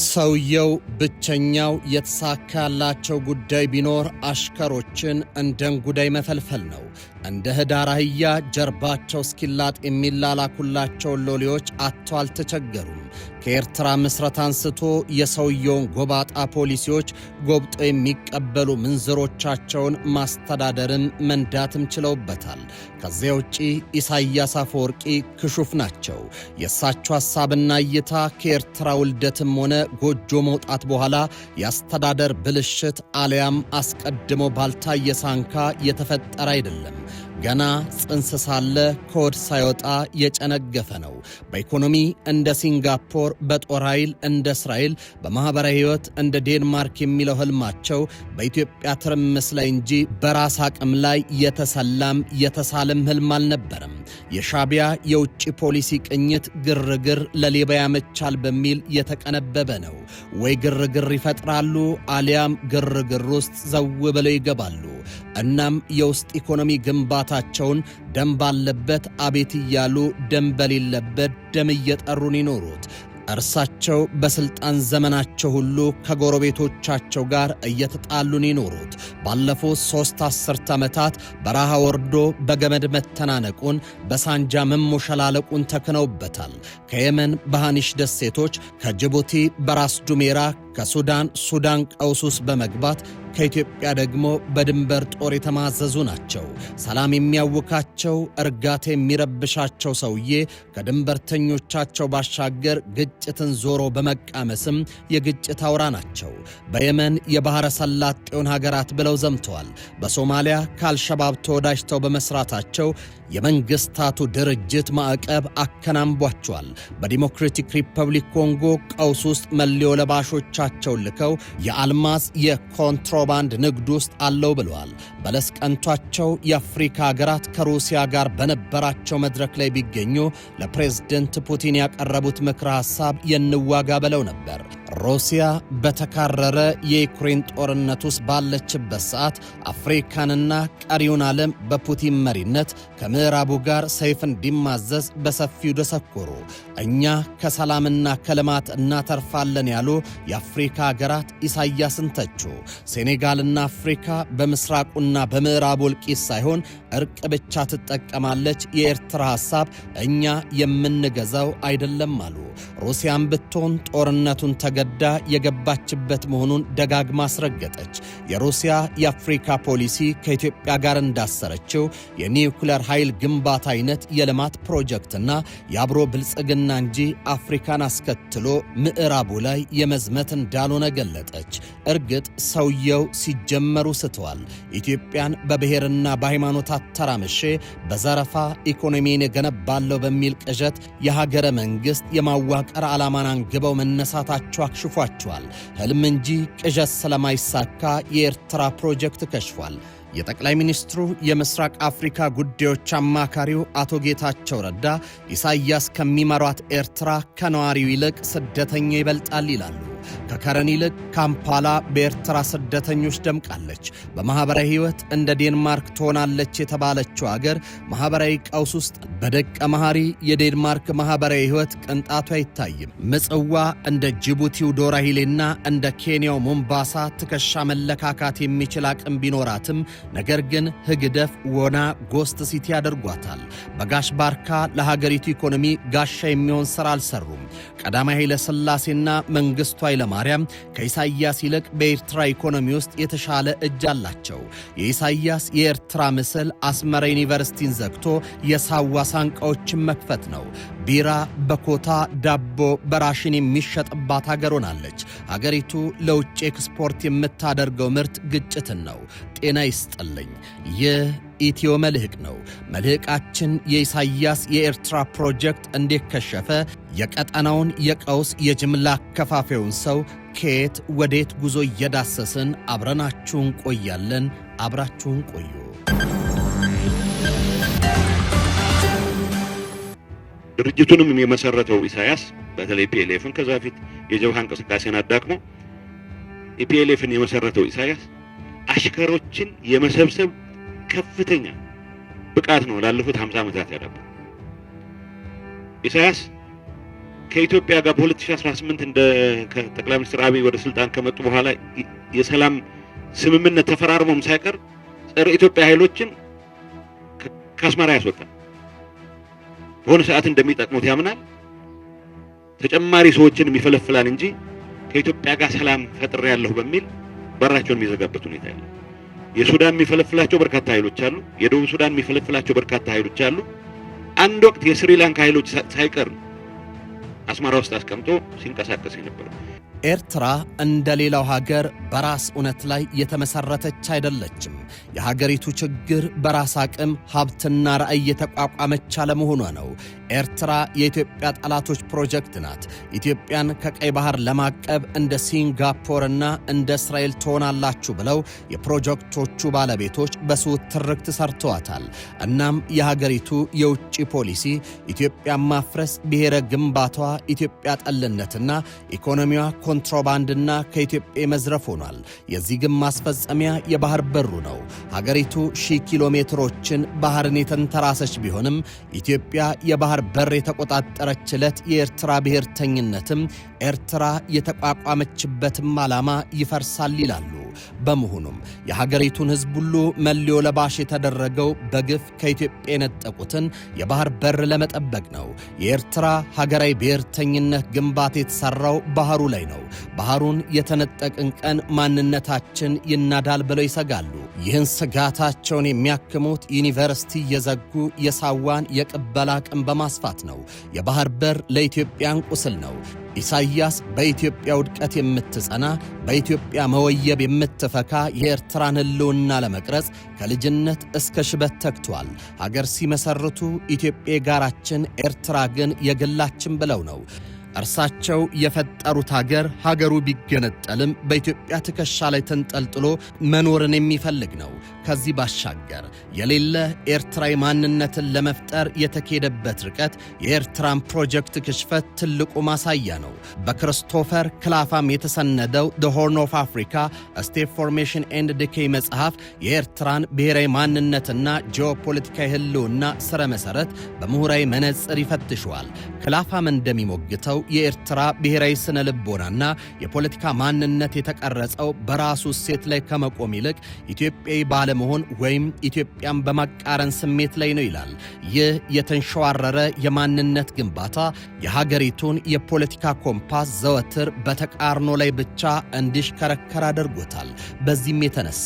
ሰውየው ብቸኛው የተሳካላቸው ጉዳይ ቢኖር አሽከሮችን እንደንጉዳይ መፈልፈል ነው። እንደ ህዳር አህያ ጀርባቸው እስኪላጥ የሚላላኩላቸው ሎሌዎች አጥተው አልተቸገሩም። ከኤርትራ ምስረት አንስቶ የሰውየውን ጎባጣ ፖሊሲዎች ጎብጦ የሚቀበሉ ምንዝሮቻቸውን ማስተዳደርን መንዳትም ችለውበታል። ከዚያ ውጪ ኢሳያስ አፈወርቂ ክሹፍ ናቸው። የእሳቸው ሐሳብና እይታ ከኤርትራ ውልደትም ሆነ ጎጆ መውጣት በኋላ የአስተዳደር ብልሽት አሊያም አስቀድሞ ባልታየ ሳንካ የተፈጠረ አይደለም። ገና ጽንስ ሳለ ኮድ ሳይወጣ የጨነገፈ ነው። በኢኮኖሚ እንደ ሲንጋፖር፣ በጦር ኃይል እንደ እስራኤል፣ በማኅበራዊ ሕይወት እንደ ዴንማርክ የሚለው ህልማቸው በኢትዮጵያ ትርምስ ላይ እንጂ በራስ አቅም ላይ የተሳለም ህልም አልነበረም። የሻዕቢያ የውጭ ፖሊሲ ቅኝት ግርግር ለሌባ ያመቻል በሚል የተቀነበበ ነው። ወይ ግርግር ይፈጥራሉ አሊያም ግርግር ውስጥ ዘው ብለው ይገባሉ። እናም የውስጥ ኢኮኖሚ ግንባታቸውን ደም ባለበት አቤት እያሉ ደም በሌለበት ደም እየጠሩን ይኖሩት። እርሳቸው በስልጣን ዘመናቸው ሁሉ ከጎረቤቶቻቸው ጋር እየተጣሉን ይኖሩት። ባለፉት 3 አስርት ዓመታት በረሃ ወርዶ በገመድ መተናነቁን በሳንጃ መሞሸላለቁን ተክነውበታል። ከየመን በሃኒሽ ደሴቶች፣ ከጅቡቲ በራስ ዱሜራ፣ ከሱዳን ቀውስ ውስጥ በመግባት ከኢትዮጵያ ደግሞ በድንበር ጦር የተማዘዙ ናቸው። ሰላም የሚያውካቸው እርጋታ የሚረብሻቸው ሰውዬ ከድንበርተኞቻቸው ባሻገር ግጭትን ዞሮ በመቃመስም የግጭት አውራ ናቸው። በየመን የባሕረ ሰላጤውን ሀገራት ብለው ዘምተዋል። በሶማሊያ ከአልሸባብ ተወዳጅተው በመስራታቸው የመንግስታቱ ድርጅት ማዕቀብ አከናንቧቸዋል። በዲሞክራቲክ ሪፐብሊክ ኮንጎ ቀውስ ውስጥ መለዮ ለባሾቻቸውን ልከው የአልማዝ የኮንትሮባንድ ንግድ ውስጥ አለው ብለዋል። በለስ ቀንቷቸው የአፍሪካ ሀገራት ከሩሲያ ጋር በነበራቸው መድረክ ላይ ቢገኙ ለፕሬዝደንት ፑቲን ያቀረቡት ምክረ ሐሳብ የንዋጋ ብለው ነበር። ሩሲያ በተካረረ የዩክሬን ጦርነት ውስጥ ባለችበት ሰዓት አፍሪካንና ቀሪውን ዓለም በፑቲን መሪነት ከምዕራቡ ጋር ሰይፍ እንዲማዘዝ በሰፊው ደሰኮሩ። እኛ ከሰላምና ከልማት እናተርፋለን ያሉ የአፍሪካ ሀገራት ኢሳያስን ተቹ። ሴኔጋልና አፍሪካ በምስራቁና በምዕራቡ እልቂት ሳይሆን እርቅ ብቻ ትጠቀማለች። የኤርትራ ሐሳብ እኛ የምንገዛው አይደለም አሉ። ሩሲያን ብትሆን ጦርነቱን ተገዳ የገባችበት መሆኑን ደጋግማ አስረገጠች። የሩሲያ የአፍሪካ ፖሊሲ ከኢትዮጵያ ጋር እንዳሰረችው የኒውክሌር ኃይል ግንባታ አይነት የልማት ፕሮጀክትና የአብሮ ብልጽግና እንጂ አፍሪካን አስከትሎ ምዕራቡ ላይ የመዝመት እንዳልሆነ ገለጠች። እርግጥ ሰውየው ሲጀመሩ ስተዋል። ኢትዮጵያን በብሔርና በሃይማኖት አተራምሼ በዘረፋ ኢኮኖሚን የገነባለው በሚል ቅዠት የሀገረ መንግሥት የማዋቀር ዓላማን አንግበው መነሳታቸው አክሽፏቸዋል። ሕልም እንጂ ቅዠት ስለማይሳካ የኤርትራ ፕሮጀክት ከሽፏል። የጠቅላይ ሚኒስትሩ የምስራቅ አፍሪካ ጉዳዮች አማካሪው አቶ ጌታቸው ረዳ ኢሳያስ ከሚመሯት ኤርትራ ከነዋሪው ይልቅ ስደተኛ ይበልጣል ይላሉ። ከከረን ይልቅ ካምፓላ በኤርትራ ስደተኞች ደምቃለች። በማኅበራዊ ሕይወት እንደ ዴንማርክ ትሆናለች የተባለችው አገር ማኅበራዊ ቀውስ ውስጥ በደቀ መሐሪ የዴንማርክ ማኅበራዊ ሕይወት ቅንጣቱ አይታይም። ምጽዋ እንደ ጅቡቲው ዶራሂሌና እንደ ኬንያው ሞምባሳ ትከሻ መለካካት የሚችል አቅም ቢኖራትም ነገር ግን ህግደፍ ወና ጎስት ሲቲ ያደርጓታል። በጋሽ ባርካ ለሀገሪቱ ኢኮኖሚ ጋሻ የሚሆን ሥራ አልሰሩም። ቀዳማዊ ኃይለ ሥላሴና መንግሥቱ ኃይለማርያም ከኢሳያስ ይልቅ በኤርትራ ኢኮኖሚ ውስጥ የተሻለ እጅ አላቸው። የኢሳያስ የኤርትራ ምስል አስመራ ዩኒቨርሲቲን ዘግቶ የሳዋ ሳንቃዎችን መክፈት ነው። ቢራ በኮታ ዳቦ በራሽን የሚሸጥባት ሀገር ሆናለች። ሀገሪቱ ለውጭ ኤክስፖርት የምታደርገው ምርት ግጭትን ነው። ጤና ይስጥልኝ። ይህ ኢትዮ መልሕቅ ነው። መልሕቃችን የኢሳያስ የኤርትራ ፕሮጀክት እንዴት ከሸፈ፣ የቀጠናውን የቀውስ የጅምላ አከፋፋዩን ሰው ከየት ወዴት ጉዞ እየዳሰስን አብረናችሁን ቆያለን። አብራችሁን ቆዩ። ድርጅቱንም የመሰረተው ኢሳያስ በተለይ ፒኤልኤፍን ከዛ በፊት የጀብሃ እንቅስቃሴን አዳክሞ ፒኤልኤፍን የመሰረተው ኢሳያስ አሽከሮችን የመሰብሰብ ከፍተኛ ብቃት ነው ላለፉት 50 ዓመታት ያዳበረው። ኢሳያስ ከኢትዮጵያ ጋር በ2018 እንደ ጠቅላይ ሚኒስትር አብይ ወደ ስልጣን ከመጡ በኋላ የሰላም ስምምነት ተፈራርሞም ሳይቀር ጸረ ኢትዮጵያ ኃይሎችን ከአስመራ ያስወጣል። በሆነ ሰዓት እንደሚጠቅሙት ያምናል። ተጨማሪ ሰዎችን ይፈልፍላል እንጂ ከኢትዮጵያ ጋር ሰላም ፈጥሬ ያለሁ በሚል በራቸውን የሚዘጋበት ሁኔታ አለ። የሱዳን የሚፈልፍላቸው በርካታ ኃይሎች አሉ። የደቡብ ሱዳን የሚፈልፍላቸው በርካታ ኃይሎች አሉ። አንድ ወቅት የስሪላንካ ኃይሎች ሳይቀር አስመራ ውስጥ አስቀምጦ ሲንቀሳቀስ ነበር። ኤርትራ እንደ ሌላው ሀገር በራስ እውነት ላይ የተመሰረተች አይደለችም። የሀገሪቱ ችግር በራስ አቅም ሀብትና ራዕይ የተቋቋመች አለመሆኗ ነው። ኤርትራ የኢትዮጵያ ጠላቶች ፕሮጀክት ናት። ኢትዮጵያን ከቀይ ባህር ለማቀብ እንደ ሲንጋፖርና እንደ እስራኤል ትሆናላችሁ ብለው የፕሮጀክቶቹ ባለቤቶች በስውት ትርክት ሰርተዋታል። እናም የሀገሪቱ የውጭ ፖሊሲ ኢትዮጵያን ማፍረስ፣ ብሔረ ግንባቷ ኢትዮጵያ ጠልነትና ኢኮኖሚዋ ኮንትሮባንድና ከኢትዮጵያ መዝረፍ ሆኗል። የዚህ ግን ማስፈጸሚያ የባህር በሩ ነው። ሀገሪቱ 1000 ኪሎ ሜትሮችን ባህርን የተንተራሰች ቢሆንም ኢትዮጵያ የባህር በር የተቆጣጠረች ዕለት የኤርትራ ብሔርተኝነትም ኤርትራ የተቋቋመችበትም ዓላማ ይፈርሳል ይላሉ። በመሆኑም የሀገሪቱን ሕዝብ ሁሉ መለዮ ለባሽ የተደረገው በግፍ ከኢትዮጵያ የነጠቁትን የባህር በር ለመጠበቅ ነው። የኤርትራ ሀገራዊ ብሔርተኝነት ግንባታ የተሰራው ባህሩ ላይ ነው። ባህሩን የተነጠቅን ቀን ማንነታችን ይናዳል ብለው ይሰጋሉ። ይህን ስጋታቸውን የሚያክሙት ዩኒቨርሲቲ የዘጉ የሳዋን የቅበላ አቅም በማስፋት ነው። የባህር በር ለኢትዮጵያን ቁስል ነው። ኢሳይያስ በኢትዮጵያ ውድቀት የምትጸና በኢትዮጵያ መወየብ የምትፈካ የኤርትራን ሕልውና ለመቅረጽ ከልጅነት እስከ ሽበት ተግቷል። ሀገር ሲመሰርቱ ኢትዮጵያ የጋራችን ኤርትራ ግን የግላችን ብለው ነው። እርሳቸው የፈጠሩት ሀገሩ ቢገነጠልም በኢትዮጵያ ትከሻ ላይ ተንጠልጥሎ መኖርን የሚፈልግ ነው። ከዚህ ባሻገር የሌለ ኤርትራዊ ማንነትን ለመፍጠር የተኬደበት ርቀት የኤርትራን ፕሮጀክት ክሽፈት ትልቁ ማሳያ ነው። በክሪስቶፈር ክላፋም የተሰነደው The Horn of Africa State Formation and Decay መጽሐፍ የኤርትራን ብሔራዊ ማንነትና ጂኦፖለቲካዊ ህልውና ስረ መሰረት በምሁራዊ መነጽር ይፈትሸዋል። ክላፋም እንደሚሞግተው የኤርትራ ብሔራዊ ስነ ልቦናና የፖለቲካ ማንነት የተቀረጸው በራሱ እሴት ላይ ከመቆም ይልቅ ኢትዮጵያዊ ባለመሆን ወይም ኢትዮጵያን በማቃረን ስሜት ላይ ነው ይላል። ይህ የተንሸዋረረ የማንነት ግንባታ የሀገሪቱን የፖለቲካ ኮምፓስ ዘወትር በተቃርኖ ላይ ብቻ እንዲሽከረከር አድርጎታል። በዚህም የተነሳ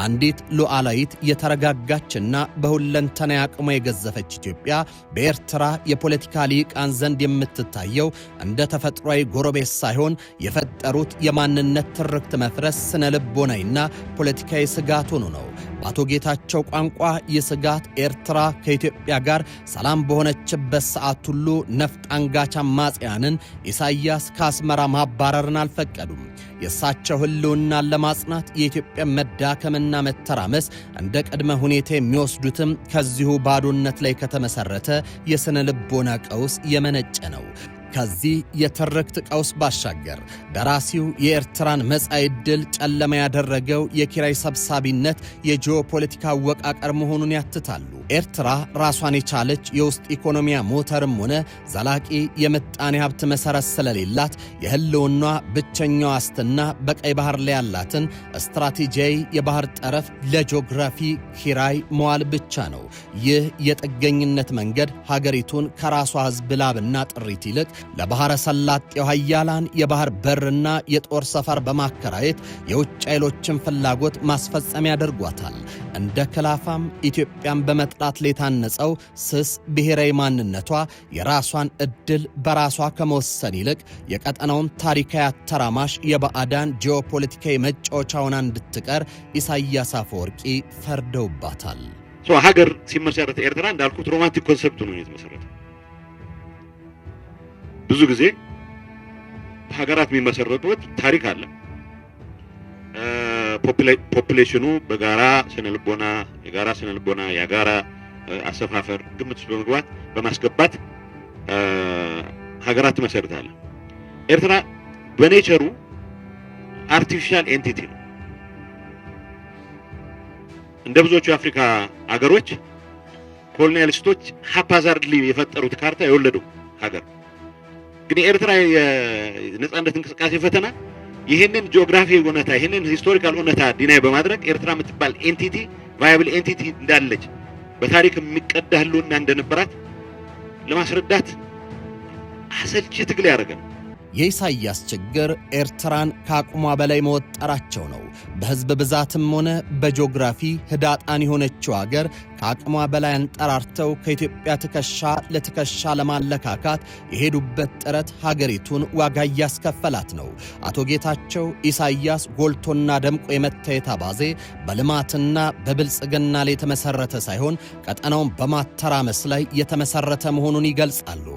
አንዲት ሉዓላዊት የተረጋጋችና በሁለንተና አቅሟ የገዘፈች ኢትዮጵያ በኤርትራ የፖለቲካ ሊቃን ዘንድ የምትታየው እንደ ተፈጥሯዊ ጎረቤት ሳይሆን የፈጠሩት የማንነት ትርክት መፍረስ ስነ ልቦናዊና ፖለቲካዊ ስጋት ሆኖ ነው። በአቶ ጌታቸው ቋንቋ የስጋት ኤርትራ ከኢትዮጵያ ጋር ሰላም በሆነችበት ሰዓት ሁሉ ነፍጥ አንጋች አማጽያንን ኢሳይያስ ከአስመራ ማባረርን አልፈቀዱም። የእሳቸው ህልውናን ለማጽናት የኢትዮጵያ መዳከምና መተራመስ እንደ ቅድመ ሁኔታ የሚወስዱትም ከዚሁ ባዶነት ላይ ከተመሰረተ የስነ ልቦና ቀውስ የመነጨ ነው። ከዚህ የትርክት ቀውስ ባሻገር ደራሲው የኤርትራን መጻኢ ዕድል ጨለማ ያደረገው የኪራይ ሰብሳቢነት የጂኦፖለቲካ አወቃቀር መሆኑን ያትታሉ። ኤርትራ ራሷን የቻለች የውስጥ ኢኮኖሚያ ሞተርም ሆነ ዘላቂ የምጣኔ ሀብት መሰረት ስለሌላት የህልውና ብቸኛው ዋስትና በቀይ ባህር ላይ ያላትን ስትራቴጂያዊ የባህር ጠረፍ ለጂኦግራፊ ኪራይ መዋል ብቻ ነው። ይህ የጥገኝነት መንገድ ሀገሪቱን ከራሷ ህዝብ ላብና ጥሪት ይልቅ ለባህረ ሰላጤው ኃያላን የባህር በርና የጦር ሰፈር በማከራየት የውጭ ኃይሎችን ፍላጎት ማስፈጸሚያ ያደርጓታል። እንደ ክላፋም ኢትዮጵያን በመጥላት ላይ የታነጸው ስስ ብሔራዊ ማንነቷ የራሷን ዕድል በራሷ ከመወሰን ይልቅ የቀጠናውን ታሪካዊ አተራማሽ የባዕዳን ጂኦፖለቲካዊ መጫወቻ ሆና እንድትቀር ኢሳይያስ አፈወርቂ ፈርደውባታል። ሀገር ሲመሰረት ኤርትራ እንዳልኩት ሮማንቲክ ኮንሰፕት ነው የተመሰረተው። ብዙ ጊዜ ሀገራት የሚመሰረቱት ታሪክ አለ። ፖፑሌሽኑ በጋራ ስነልቦና የጋራ አሰፋፈር ግምት በመግባት በማስገባት ሀገራት ተመሰረታለ። ኤርትራ በኔቸሩ አርቲፊሻል ኤንቲቲ ነው። እንደ ብዙዎቹ የአፍሪካ ሀገሮች ኮሎኒያሊስቶች ሃፓዛርድሊ የፈጠሩት ካርታ የወለደው ሀገር ግን የኤርትራ የነጻነት እንቅስቃሴ ፈተና ይሄንን ጂኦግራፊ እውነታ ይሄንን ሂስቶሪካል እውነታ ዲናይ በማድረግ ኤርትራ የምትባል ኤንቲቲ ቫያብል ኤንቲቲ እንዳለች በታሪክ የሚቀዳ ህልውና እንደነበራት ለማስረዳት አሰልቺ ትግል ያደረገ ነው። የኢሳያስ ችግር ኤርትራን ከአቅሟ በላይ መወጠራቸው ነው። በህዝብ ብዛትም ሆነ በጂኦግራፊ ህዳጣን የሆነችው አገር ከአቅሟ በላይ አንጠራርተው ከኢትዮጵያ ትከሻ ለትከሻ ለማለካካት የሄዱበት ጥረት ሀገሪቱን ዋጋ እያስከፈላት ነው። አቶ ጌታቸው ኢሳያስ ጎልቶና ደምቆ የመታየት አባዜ በልማትና በብልጽግና ላይ የተመሰረተ ሳይሆን ቀጠናውን በማተራመስ ላይ የተመሰረተ መሆኑን ይገልጻሉ።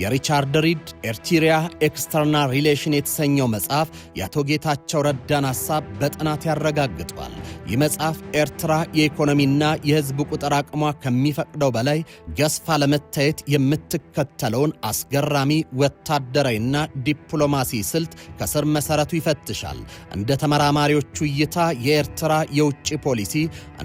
የሪቻርድ ሪድ ኤርትሪያ ኤክስተርናል ሪሌሽን የተሰኘው መጽሐፍ የአቶ ጌታቸው ረዳን ሐሳብ በጥናት ያረጋግጧል። ይህ መጽሐፍ ኤርትራ የኢኮኖሚና የህዝብ ቁጥር አቅሟ ከሚፈቅደው በላይ ገዝፋ ለመታየት የምትከተለውን አስገራሚ ወታደራዊና ዲፕሎማሲ ስልት ከስር መሰረቱ ይፈትሻል። እንደ ተመራማሪዎቹ እይታ የኤርትራ የውጭ ፖሊሲ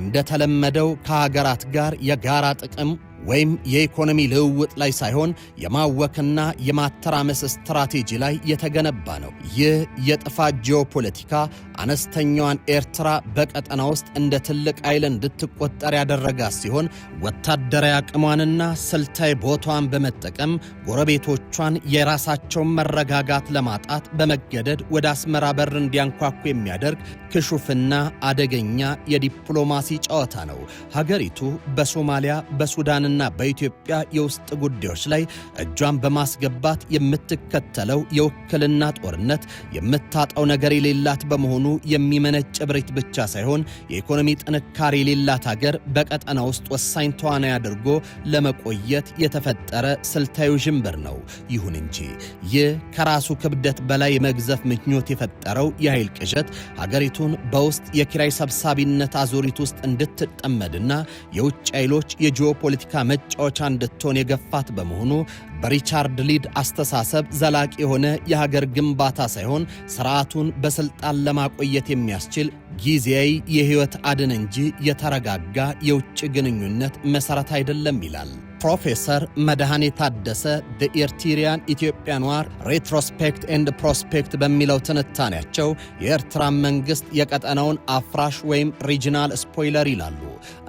እንደተለመደው ከሀገራት ጋር የጋራ ጥቅም ወይም የኢኮኖሚ ልውውጥ ላይ ሳይሆን የማወክና የማተራመስ ስትራቴጂ ላይ የተገነባ ነው። ይህ የጥፋት ጂኦፖለቲካ አነስተኛዋን ኤርትራ በቀጠና ውስጥ እንደ ትልቅ ኃይል እንድትቆጠር ያደረጋት ሲሆን ወታደራዊ አቅሟንና ስልታዊ ቦታዋን በመጠቀም ጎረቤቶቿን የራሳቸውን መረጋጋት ለማጣት በመገደድ ወደ አስመራ በር እንዲያንኳኩ የሚያደርግ ክሹፍና አደገኛ የዲፕሎማሲ ጨዋታ ነው። ሀገሪቱ በሶማሊያ በሱዳንና በኢትዮጵያ የውስጥ ጉዳዮች ላይ እጇን በማስገባት የምትከተለው የውክልና ጦርነት የምታጣው ነገር የሌላት በመሆኑ የሚመነጭ ብሬት ብቻ ሳይሆን የኢኮኖሚ ጥንካሬ የሌላት ሀገር በቀጠና ውስጥ ወሳኝ ተዋናይ አድርጎ ለመቆየት የተፈጠረ ስልታዊ ዥንብር ነው። ይሁን እንጂ ይህ ከራሱ ክብደት በላይ መግዘፍ ምኞት የፈጠረው የኃይል ቅዠት ሀገሪቱን በውስጥ የኪራይ ሰብሳቢነት አዙሪት ውስጥ እንድትጠመድና የውጭ ኃይሎች የጂኦፖለቲካ መጫወቻ እንድትሆን የገፋት በመሆኑ በሪቻርድ ሊድ አስተሳሰብ ዘላቂ የሆነ የሀገር ግንባታ ሳይሆን ስርዓቱን በስልጣን ለማቆየት የሚያስችል ጊዜያዊ የህይወት አድን እንጂ የተረጋጋ የውጭ ግንኙነት መሰረት አይደለም ይላል ፕሮፌሰር መድኃኔ ታደሰ the Eritrean Ethiopian War Retrospect and Prospect በሚለው ትንታኔያቸው የኤርትራ መንግስት የቀጠናውን አፍራሽ ወይም ሪጂናል ስፖይለር ይላሉ።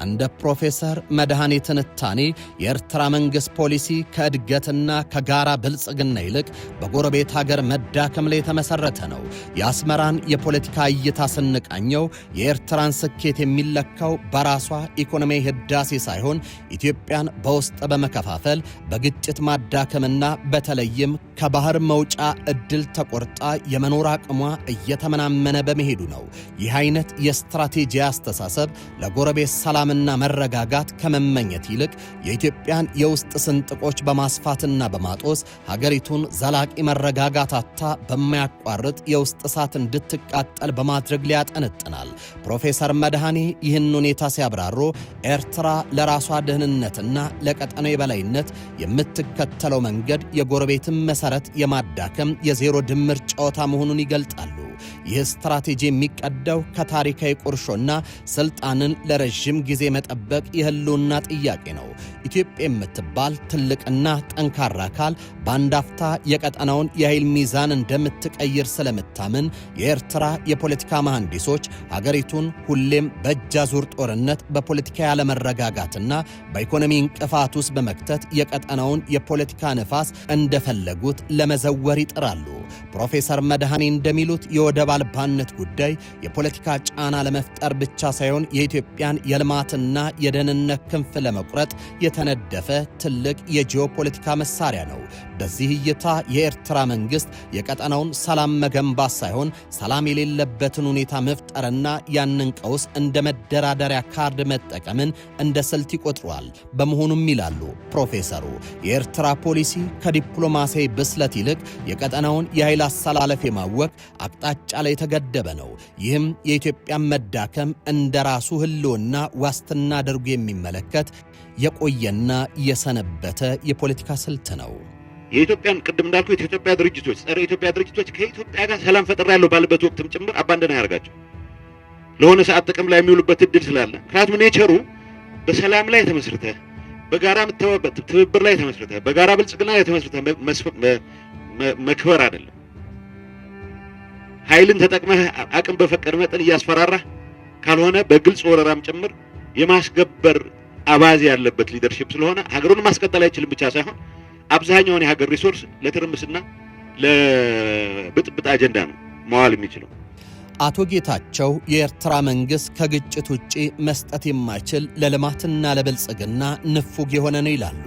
እንደ ፕሮፌሰር መድኃኔ ትንታኔ የኤርትራ መንግስት ፖሊሲ ከእድገትና ከጋራ ብልጽግና ይልቅ በጎረቤት ሀገር መዳከም ላይ የተመሰረተ ነው። የአስመራን የፖለቲካ እይታ ስንቃኘው የኤርትራን ስኬት የሚለካው በራሷ ኢኮኖሚያዊ ህዳሴ ሳይሆን ኢትዮጵያን በውስጥ በመከፋፈል በግጭት ማዳከምና በተለይም ከባህር መውጫ እድል ተቆርጣ የመኖር አቅሟ እየተመናመነ በመሄዱ ነው። ይህ አይነት የስትራቴጂ አስተሳሰብ ለጎረቤት ሰላምና መረጋጋት ከመመኘት ይልቅ የኢትዮጵያን የውስጥ ስንጥቆች በማስፋትና በማጦስ ሀገሪቱን ዘላቂ መረጋጋት አጥታ በማያቋርጥ የውስጥ እሳት እንድትቃጠል በማድረግ ሊያጠነጥናል። ፕሮፌሰር መድኃኔ ይህን ሁኔታ ሲያብራሩ ኤርትራ ለራሷ ደህንነትና ለቀጠናው የበላይነት የምትከተለው መንገድ የጎረቤትን መሰረት የማዳከም የዜሮ ድምር ጨዋታ መሆኑን ይገልጣሉ። ይህ ስትራቴጂ የሚቀዳው ከታሪካዊ ቁርሾና ስልጣንን ለረጅም ጊዜ መጠበቅ የህልውና ጥያቄ ነው። ኢትዮጵያ የምትባል ትልቅና ጠንካራ አካል በአንድ አፍታ የቀጠናውን የኃይል ሚዛን እንደምትቀይር ስለምታምን የኤርትራ የፖለቲካ መሐንዲሶች ሀገሪቱን ሁሌም በእጅ አዙር ጦርነት፣ በፖለቲካ ያለመረጋጋትና በኢኮኖሚ እንቅፋት ውስጥ በመክተት የቀጠናውን የፖለቲካ ነፋስ እንደፈለጉት ለመዘወር ይጥራሉ። ፕሮፌሰር መድኃኔ እንደሚሉት የወደብ አልባነት ጉዳይ የፖለቲካ ጫና ለመፍጠር ብቻ ሳይሆን የኢትዮጵያን የልማትና የደህንነት ክንፍ ለመቁረጥ የተነደፈ ትልቅ የጂኦፖለቲካ መሳሪያ ነው። በዚህ እይታ የኤርትራ መንግስት የቀጠናውን ሰላም መገንባት ሳይሆን ሰላም የሌለበትን ሁኔታ መፍጠርና ያንን ቀውስ እንደ መደራደሪያ ካርድ መጠቀምን እንደ ስልት ይቆጥሯል። በመሆኑም ይላሉ ፕሮፌሰሩ የኤርትራ ፖሊሲ ከዲፕሎማሲያዊ ብስለት ይልቅ የቀጠናውን የኃይል አሰላለፍ የማወቅ አቅጣጫ ላይ የተገደበ ነው። ይህም የኢትዮጵያን መዳከም እንደ ራሱ ህልውና ዋስትና አድርጎ የሚመለከት የቆየና የሰነበተ የፖለቲካ ስልት ነው። የኢትዮጵያን ቅድም እንዳልኩ የኢትዮጵያ ድርጅቶች ጸረ ኢትዮጵያ ድርጅቶች ከኢትዮጵያ ጋር ሰላም ፈጥሬያለሁ ባለበት ወቅትም ጭምር አባንደና ያደርጋቸው ለሆነ ሰዓት ጥቅም ላይ የሚውሉበት እድል ስላለ ምክንያቱም ኔቸሩ በሰላም ላይ ተመስርተህ በጋራ ትብብር ላይ ተመስርተህ በጋራ ብልጽግና ላይ ተመስርተህ መክበር አይደለም። ኃይልን ተጠቅመህ አቅም በፈቀደ መጠን እያስፈራራህ ካልሆነ በግልጽ ወረራም ጭምር የማስገበር አባዜ ያለበት ሊደርሺፕ ስለሆነ ሀገሩን ማስቀጠል አይችልም ብቻ ሳይሆን አብዛኛውን የሀገር ሪሶርስ ለትርምስና ለብጥብጥ አጀንዳ ነው መዋል የሚችለው። አቶ ጌታቸው የኤርትራ መንግስት ከግጭት ውጪ መስጠት የማይችል ለልማትና ለብልጽግና ንፉግ የሆነ ነው ይላሉ።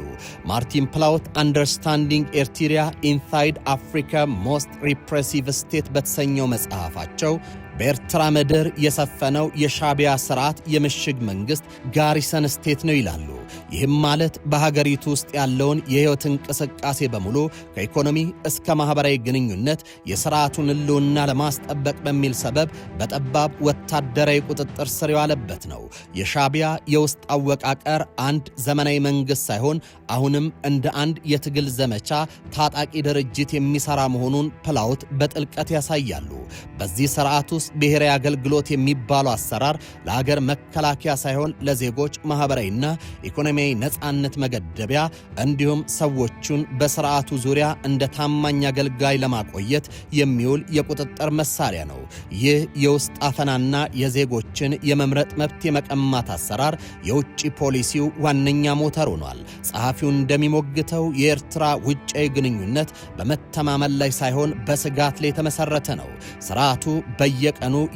ማርቲን ፕላውት አንደርስታንዲንግ ኤርትሪያ ኢንሳይድ አፍሪካ ሞስት ሪፕሬሲቭ ስቴት በተሰኘው መጽሐፋቸው በኤርትራ ምድር የሰፈነው የሻቢያ ስርዓት የምሽግ መንግስት ጋሪሰን ስቴት ነው ይላሉ። ይህም ማለት በሀገሪቱ ውስጥ ያለውን የህይወት እንቅስቃሴ በሙሉ ከኢኮኖሚ እስከ ማህበራዊ ግንኙነት የስርዓቱን ህልውና ለማስጠበቅ በሚል ሰበብ በጠባብ ወታደራዊ ቁጥጥር ስር የዋለበት ነው። የሻቢያ የውስጥ አወቃቀር አንድ ዘመናዊ መንግስት ሳይሆን አሁንም እንደ አንድ የትግል ዘመቻ ታጣቂ ድርጅት የሚሰራ መሆኑን ፕላውት በጥልቀት ያሳያሉ። በዚህ ስርዓት ውስጥ ብሔራዊ አገልግሎት የሚባለው አሰራር ለሀገር መከላከያ ሳይሆን ለዜጎች ማህበራዊና ኢኮኖሚያዊ ነጻነት መገደቢያ እንዲሁም ሰዎቹን በስርዓቱ ዙሪያ እንደ ታማኝ አገልጋይ ለማቆየት የሚውል የቁጥጥር መሳሪያ ነው። ይህ የውስጥ አፈናና የዜጎችን የመምረጥ መብት የመቀማት አሰራር የውጭ ፖሊሲው ዋነኛ ሞተር ሆኗል። ጸሐፊው እንደሚሞግተው የኤርትራ ውጫዊ ግንኙነት በመተማመን ላይ ሳይሆን በስጋት ላይ የተመሰረተ ነው። ስርዓቱ በየቀኑ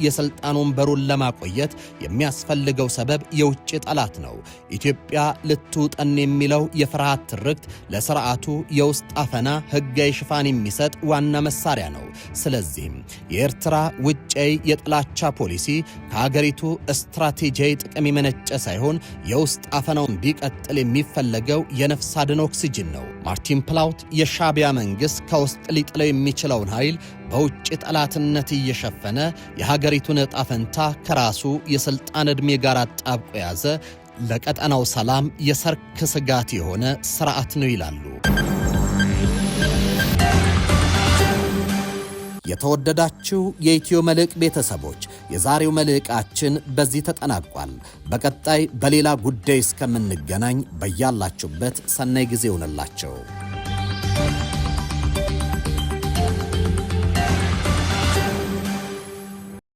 የስልጣን ወንበሩን ለማቆየት የሚያስፈልገው ሰበብ የውጭ ጠላት ነው። ኢትዮጵያ ልትውጠን የሚለው የፍርሃት ትርክት ለስርዓቱ የውስጥ አፈና ህጋዊ ሽፋን የሚሰጥ ዋና መሳሪያ ነው። ስለዚህም የኤርትራ ውጫዊ የጥላቻ ፖሊሲ ከሀገሪቱ ስትራቴጂያዊ ጥቅም የመነጨ ሳይሆን የውስጥ አፈናው እንዲቀጥል የሚፈለገው የነፍስ አድን ኦክሲጅን ነው። ማርቲን ፕላውት የሻቢያ መንግስት ከውስጥ ሊጥለው የሚችለውን ኃይል በውጭ ጠላትነት እየሸፈነ የሀገሪቱን ዕጣ ፈንታ ከራሱ የስልጣን ዕድሜ ጋር አጣብቆ የያዘ ለቀጠናው ሰላም የሰርክ ስጋት የሆነ ስርዓት ነው ይላሉ። የተወደዳችሁ የኢትዮ መልሕቅ ቤተሰቦች የዛሬው መልሕቃችን በዚህ ተጠናቋል። በቀጣይ በሌላ ጉዳይ እስከምንገናኝ በያላችሁበት ሰናይ ጊዜ ይሁንላችሁ።